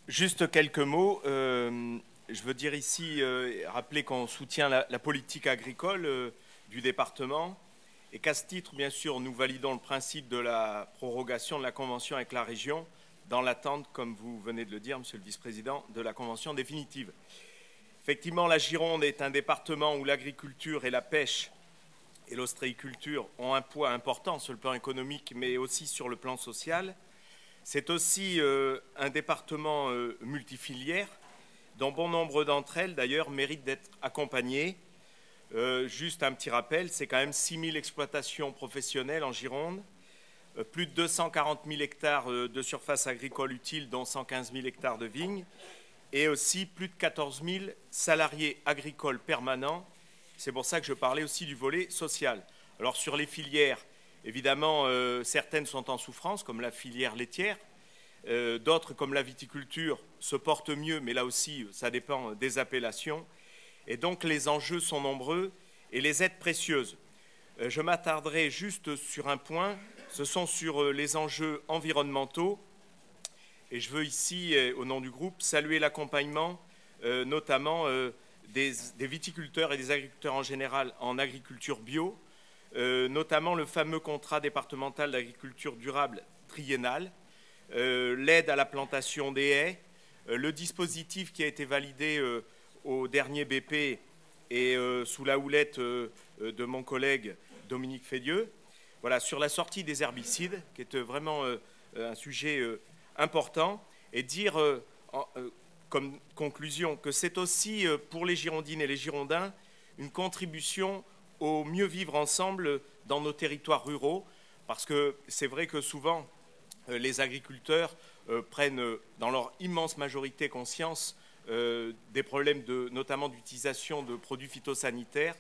Juste quelques mots. Je veux dire ici, rappeler qu'on soutient la politique agricole du département et qu'à ce titre, bien sûr, nous validons le principe de la prorogation de la convention avec la région dans l'attente, comme vous venez de le dire, Monsieur le Vice-président, de la convention définitive. Effectivement, la Gironde est un département où l'agriculture et la pêche et l'ostréiculture ont un poids important sur le plan économique, mais aussi sur le plan social. C'est aussi un département multifilière, dont bon nombre d'entre elles, d'ailleurs, méritent d'être accompagnées. Juste un petit rappel, c'est quand même 6 000 exploitations professionnelles en Gironde, plus de 240 000 hectares de surface agricole utile, dont 115 000 hectares de vignes, et aussi plus de 14 000 salariés agricoles permanents. C'est pour ça que je parlais aussi du volet social. Alors sur les filières, évidemment, certaines sont en souffrance, comme la filière laitière. D'autres, comme la viticulture, se portent mieux, mais là aussi, ça dépend des appellations. Et donc, les enjeux sont nombreux et les aides précieuses. Je m'attarderai juste sur un point, ce sont sur les enjeux environnementaux. Et je veux ici, au nom du groupe, saluer l'accompagnement, notamment des viticulteurs et des agriculteurs en général en agriculture bio, notamment le fameux contrat départemental d'agriculture durable triennal, l'aide à la plantation des haies, le dispositif qui a été validé au dernier BP et sous la houlette de mon collègue Dominique Fédieux, voilà, sur la sortie des herbicides, qui est vraiment un sujet important, et dire comme conclusion que c'est aussi pour les Girondines et les Girondins une contribution au mieux vivre ensemble dans nos territoires ruraux, parce que c'est vrai que souvent les agriculteurs prennent dans leur immense majorité conscience des problèmes notamment d'utilisation de produits phytosanitaires.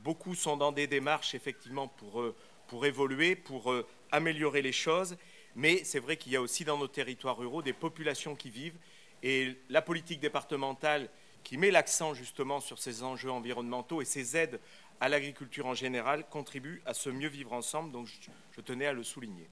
Beaucoup sont dans des démarches effectivement pour évoluer, pour améliorer les choses, mais c'est vrai qu'il y a aussi dans nos territoires ruraux des populations qui vivent, et la politique départementale qui met l'accent justement sur ces enjeux environnementaux et ces aides à l'agriculture en général contribue à ce mieux vivre ensemble, donc je tenais à le souligner.